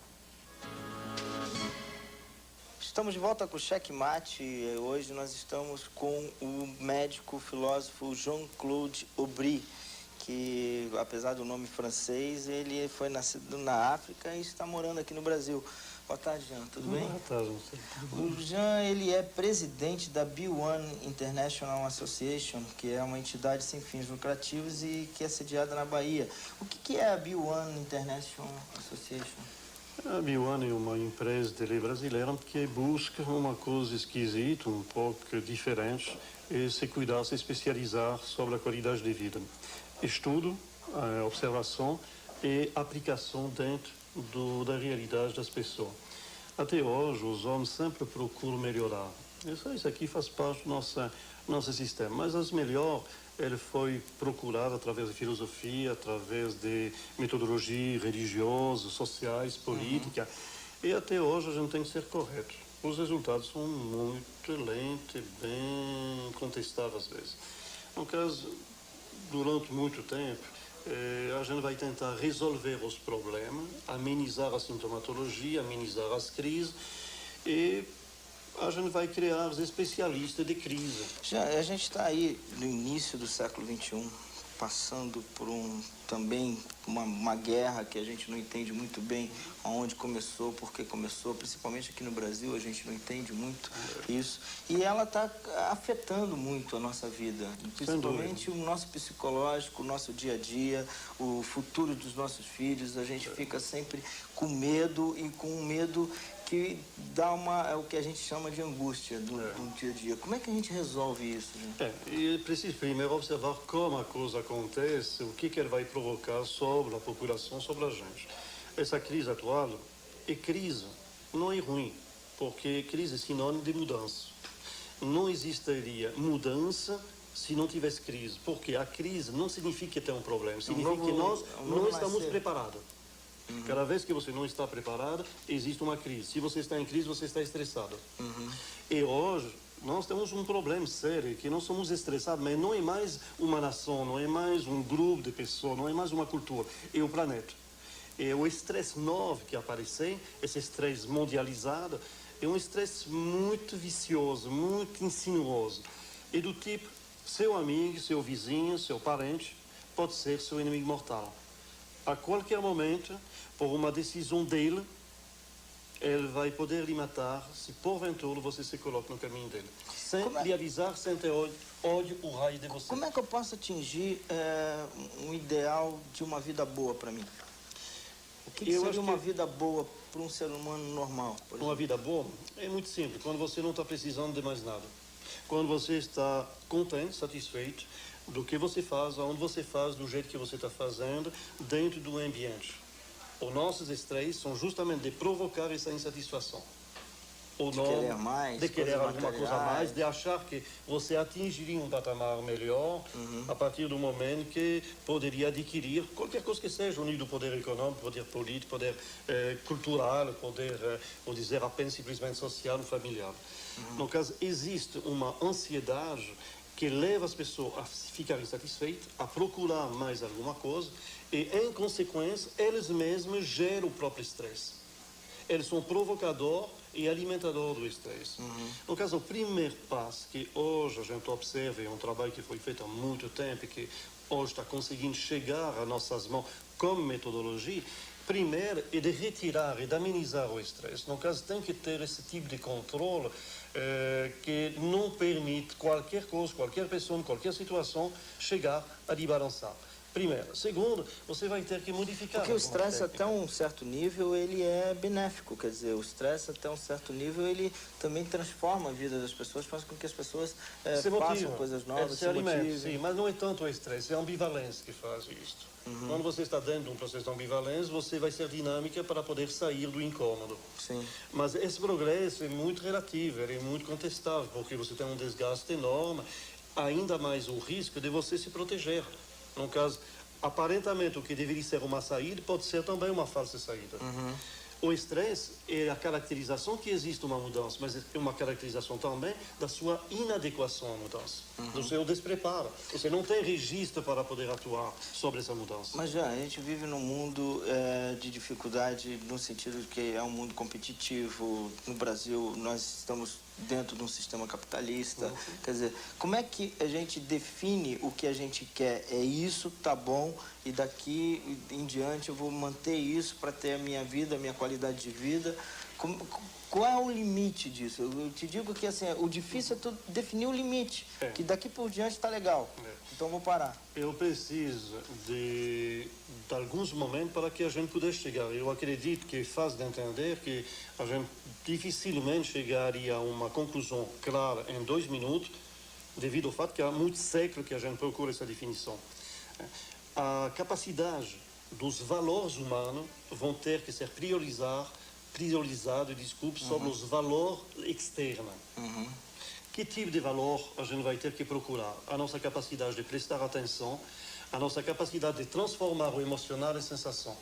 Estamos de volta com o Checkmate e hoje nós estamos com o médico filósofo Jean-Claude Aubry, que apesar do nome francês, ele foi nascido na África e está morando aqui no Brasil. Boa tarde, Jean, tudo bem? Boa tarde, O Jean, ele é presidente da B1 International Association, que é uma entidade sem fins lucrativos e que é sediada na Bahia. O que é a B1 International Association? A B1 é uma empresa de lei brasileira que busca uma coisa esquisita, um pouco diferente, é se cuidar, se especializar sobre a qualidade de vida. Estudo, observação e aplicação dentro da realidade das pessoas. Até hoje, os homens sempre procuram melhorar. Isso aqui faz parte do nosso sistema, mas as melhores ele foi procurado através da filosofia, através de metodologia religiosa, sociais, política. E até hoje a gente tem que ser correto. Os resultados são muito lentos e bem contestados às vezes. No caso, durante muito tempo, a gente vai tentar resolver os problemas, amenizar a sintomatologia, amenizar as crises e a gente vai criar os especialistas de crise. Já, a gente está aí no início do século XXI, passando por também uma guerra que a gente não entende muito bem aonde começou, por que começou, principalmente aqui no Brasil, a gente não entende muito isso. E ela está afetando muito a nossa vida, principalmente o nosso psicológico, o nosso dia a dia, o futuro dos nossos filhos. A gente fica sempre com medo e com um medo que dá é o que a gente chama de angústia do dia a dia. Como é que a gente resolve isso, gente? E preciso primeiro observar como a coisa acontece, o que ele vai provocar sobre a população, sobre a gente. Essa crise atual é crise, não é ruim, porque crise é sinônimo de mudança. Não existiria mudança se não tivesse crise, porque a crise não significa que tem um problema, significa que nós não estamos preparados. Cada vez que você não está preparado, existe uma crise. Se você está em crise, você está estressado. E hoje, nós temos um problema sério, que nós somos estressados, mas não é mais uma nação, não é mais um grupo de pessoas, não é mais uma cultura, é o planeta. E o estresse novo que apareceu, esse estresse mundializado, é um estresse muito vicioso, muito insinuoso. E do tipo, seu amigo, seu vizinho, seu parente, pode ser seu inimigo mortal. A qualquer momento, por uma decisão dele, ele vai poder lhe matar se porventura você se coloca no caminho dele. Sem lhe avisar, sem ter ódio ou raiva de você. Como é que eu posso atingir um ideal de uma vida boa para mim? O que seria uma vida boa para um ser humano normal? Uma vida boa é muito simples, quando você não está precisando de mais nada. Quando você está contente, satisfeito do que você faz, aonde você faz, do jeito que você está fazendo, dentro do ambiente. Os nossos estresses são justamente de provocar essa insatisfação. Ou não, querer mais, de querer alguma coisa a mais, de achar que você atingiria um patamar melhor a partir do momento que poderia adquirir qualquer coisa que seja, unido do poder econômico, poder político, poder cultural, poder, vou dizer, apenas simplesmente social ou familiar. No caso, existe uma ansiedade que leva as pessoas a ficar insatisfeitas, a procurar mais alguma coisa, e, em consequência, eles mesmos geram o próprio estresse. eles são provocador e alimentador do estresse. No caso, o primeiro passo que hoje a gente observa, é um trabalho que foi feito há muito tempo e que hoje está conseguindo chegar às nossas mãos como metodologia, primeiro é de retirar e de amenizar o estresse. No caso, tem que ter esse tipo de controle que não permite qualquer coisa, qualquer pessoa, em qualquer situação, chegar a desbalançar. Primeiro. Segundo, você vai ter que modificar. Porque o estresse até um certo nível, ele é benéfico, quer dizer, o estresse até um certo nível, ele também transforma a vida das pessoas, faz com que as pessoas façam coisas novas, se motivem. Sim, mas não é tanto o estresse, é a ambivalência que faz isto. Quando você está dentro de um processo de ambivalência, você vai ser dinâmica para poder sair do incômodo. Sim. Mas esse progresso é muito relativo, ele é muito contestável, porque você tem um desgaste enorme, ainda mais o risco de você se proteger. No caso, aparentemente o que deveria ser uma saída pode ser também uma falsa saída. O estresse é a caracterização que existe uma mudança, mas é uma caracterização também da sua inadequação à mudança, do seu despreparo. Você não tem registro para poder atuar sobre essa mudança. Mas já, a gente vive num mundo de dificuldade, no sentido de que é um mundo competitivo. No Brasil, nós estamos dentro de um sistema capitalista. Quer dizer, como é que a gente define o que a gente quer? É isso, tá bom, e daqui em diante eu vou manter isso para ter a minha vida, a minha qualidade de vida. Qual é o limite disso? Eu te digo que assim, o difícil é tu definir o limite, que daqui por diante está legal. Então vou parar. Eu preciso de alguns momentos para que a gente pudesse chegar. Eu acredito que é fácil de entender que a gente dificilmente chegaria a uma conclusão clara em 2 minutos, devido ao fato que há muitos séculos que a gente procura essa definição. A capacidade dos valores humanos vão ter que ser priorizado, sobre os valores externos. Que tipo de valor a gente vai ter que procurar? A nossa capacidade de prestar atenção, a nossa capacidade de transformar o emocional em sensação.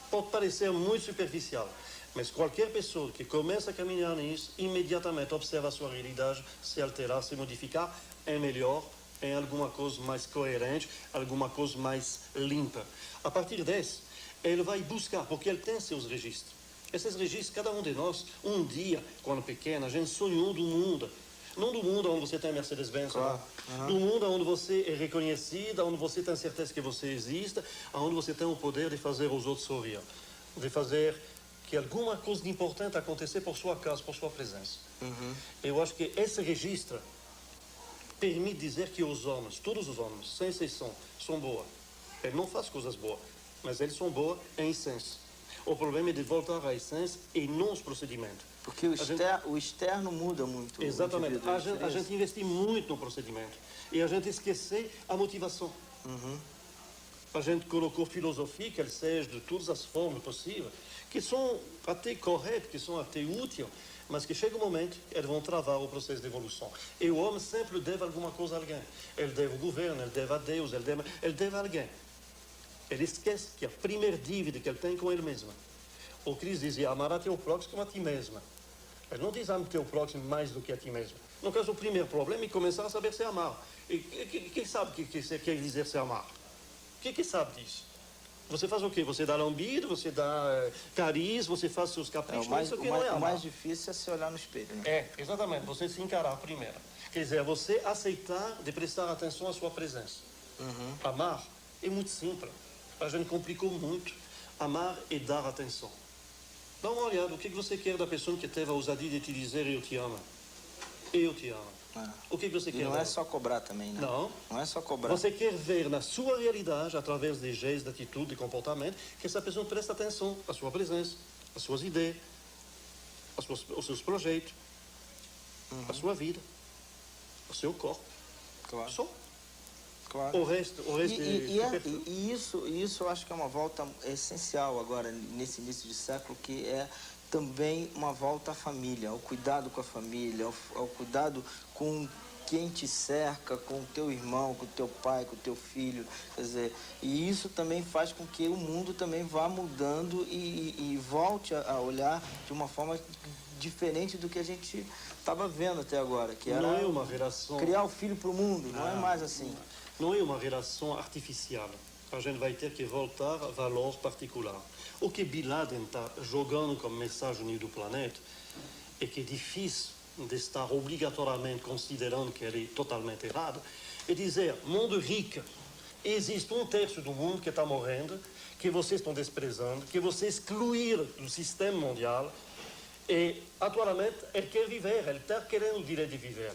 Pode parecer muito superficial, mas qualquer pessoa que começa a caminhar nisso, imediatamente observa a sua realidade se alterar, se modificar, é melhor, em alguma coisa mais coerente, alguma coisa mais limpa. A partir desse, ele vai buscar, porque ele tem seus registros. Esses registros, cada um de nós, um dia, quando pequeno, a gente sonhou do mundo. Não do mundo onde você tem Mercedes-Benz, claro. Do mundo onde você é reconhecido, onde você tem certeza que você existe, onde você tem o poder de fazer os outros sorrir, de fazer que alguma coisa de importante acontecer por sua causa, por sua presença. Eu acho que esse registro permite dizer que os homens, todos os homens, sem exceção, são boas. Eles não fazem coisas boas, mas eles são boas em essência. O problema é de voltar à essência e não os procedimentos. Porque o externo muda muito. Exatamente. A gente investir muito no procedimento e a gente esquecer a motivação. A gente colocou filosofia, que seja de todas as formas possíveis, que são até corretas, que são até úteis, mas que chega um momento, eles vão travar o processo de evolução. E o homem sempre deve alguma coisa a alguém. Ele deve ao governo, ele deve a Deus, ele deve a alguém. Ele esquece que a primeira dívida que ele tem com ele mesmo. O Cristo dizia, amar a teu próximo como a ti mesmo. Ele não diz, ame teu próximo mais do que a ti mesmo. No caso, o primeiro problema é começar a saber se amar. E quem sabe o que quer dizer se amar? Quem sabe disso? Você faz o quê? Você dá lambido, você dá carisma, você faz seus caprichos, o mais difícil é se olhar no espelho, né? Exatamente, você se encarar primeiro. Quer dizer, você aceitar de prestar atenção à sua presença. Amar é muito simples. A gente complicou muito. Amar é dar atenção. Dá uma olhada, o que você quer da pessoa que teve a ousadia de te dizer eu te amo? Eu te amo. O que você quer? Não é só cobrar também, né? Não. Não é só cobrar. Você quer ver na sua realidade, através de gestos, de atitude, de comportamento, que essa pessoa presta atenção à sua presença, às suas ideias, aos seus projetos, à sua vida, ao seu corpo. Claro. Só. Claro. O resto e isso eu acho que é uma volta essencial agora, nesse início de século, que é também uma volta à família, ao cuidado com a família, ao cuidado com quem te cerca, com o teu irmão, com o teu pai, com o teu filho. Quer dizer, e isso também faz com que o mundo também vá mudando e volte a olhar de uma forma diferente do que a gente estava vendo até agora, que era não é uma relação... criar o filho para o mundo, não é mais assim. Não é uma relação artificial. a gente vai ter que voltar a valor particular. O que Bin Laden está jogando como mensagem no do planeta é que é difícil de estar obrigatoriamente considerando que ele é totalmente errado, é dizer, mundo rico, existe um terço do mundo que está morrendo, que vocês estão desprezando, que vocês excluíram do sistema mundial, e atualmente ele quer viver, ele está querendo o direito de viver.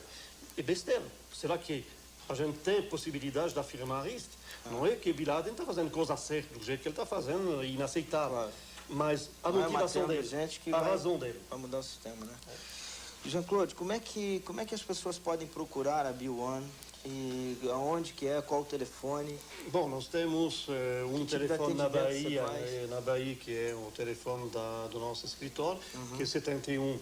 É besteira. Será que a gente tem possibilidade de afirmar isto? Não é que Bin Laden está fazendo coisa certa, do jeito que ele está fazendo, é inaceitável. Claro. Mas a Não motivação é dele, gente que a vai, razão dele. vai mudar o sistema, né? Jean-Claude, como é que as pessoas podem procurar a B1? E aonde que é, qual o telefone? Bom, nós temos um tipo de telefone na atendimento você Bahia, que é o telefone do nosso escritório, que é 71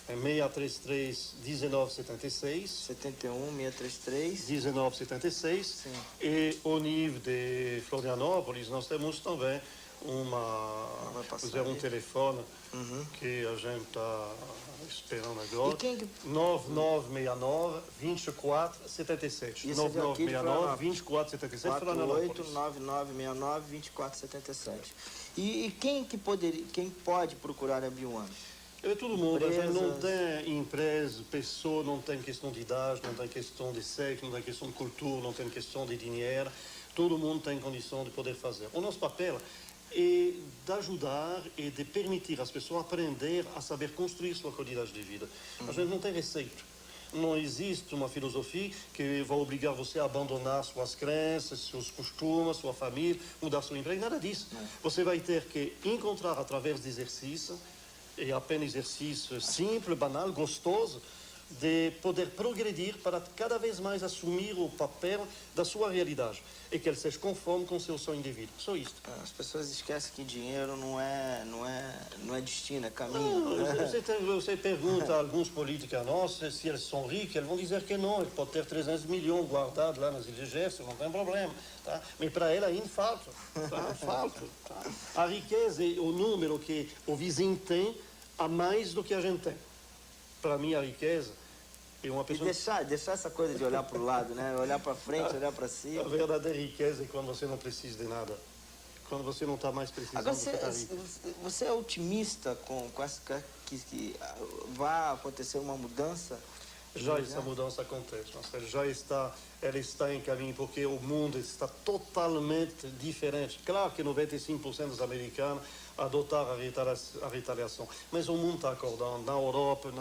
633 1976. 71 633 1976. Sim. E ao nível de Florianópolis, nós temos também um telefone que a gente está esperando agora. 9969 2477. 9969 2477. 48 9969 2477. E quem pode procurar a B1? É todo mundo, a gente não tem empresa, pessoa, não tem questão de idade, não tem questão de sexo, não tem questão de cultura, não tem questão de dinheiro. Todo mundo tem condição de poder fazer. O nosso papel é de ajudar e de permitir às pessoas aprender a saber construir sua qualidade de vida. A gente não tem receita. Não existe uma filosofia que vai obrigar você a abandonar suas crenças, seus costumes, sua família, mudar seu emprego, nada disso. Você vai ter que encontrar através de exercício, e apenas exercício simples, banal, gostoso, de poder progredir para cada vez mais assumir o papel da sua realidade e que ele seja conforme com o seu sonho de vida. Só isto. As pessoas esquecem que dinheiro não é destino, é caminho. Você pergunta a alguns políticos nossos se eles são ricos, eles vão dizer que não, ele pode ter 300 milhões guardados lá nas Ilhas Gerson, não tem problema. Tá? Mas para ele ainda falta. Tá? Falta. Tá? A riqueza é o número que o vizinho tem a mais do que a gente tem. Para mim, a riqueza é uma pessoa... E deixar essa coisa de olhar para o lado, né? Olhar para frente, olhar para cima. A verdadeira riqueza é quando você não precisa de nada. Quando você não está mais precisando, Agora, você está rico. você é otimista com que vai acontecer uma mudança? Já essa mudança acontece. Ela está em caminho porque o mundo está totalmente diferente. Claro que 95% dos americanos adotaram a retaliação, mas o mundo está acordando. Na Europa,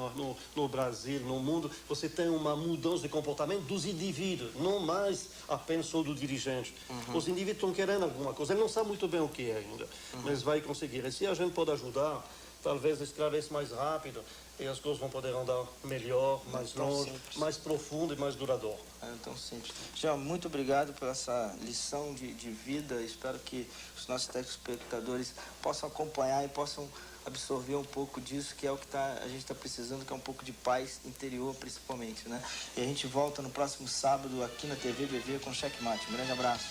no Brasil, no mundo, você tem uma mudança de comportamento dos indivíduos, não mais apenas só do dirigente. Os indivíduos estão querendo alguma coisa, ele não sabe muito bem o que é ainda, mas vai conseguir. E se a gente pode ajudar, talvez esclareça mais rápido, e as coisas vão poder andar melhor, mais longe, mais profundo e mais duradouro. É tão simples. Jean, muito obrigado por essa lição de vida. Espero que os nossos telespectadores possam acompanhar e possam absorver um pouco disso, que é o que a gente está precisando, que é um pouco de paz interior, principalmente, né? E a gente volta no próximo sábado aqui na TV BV com Checkmate. Um grande abraço.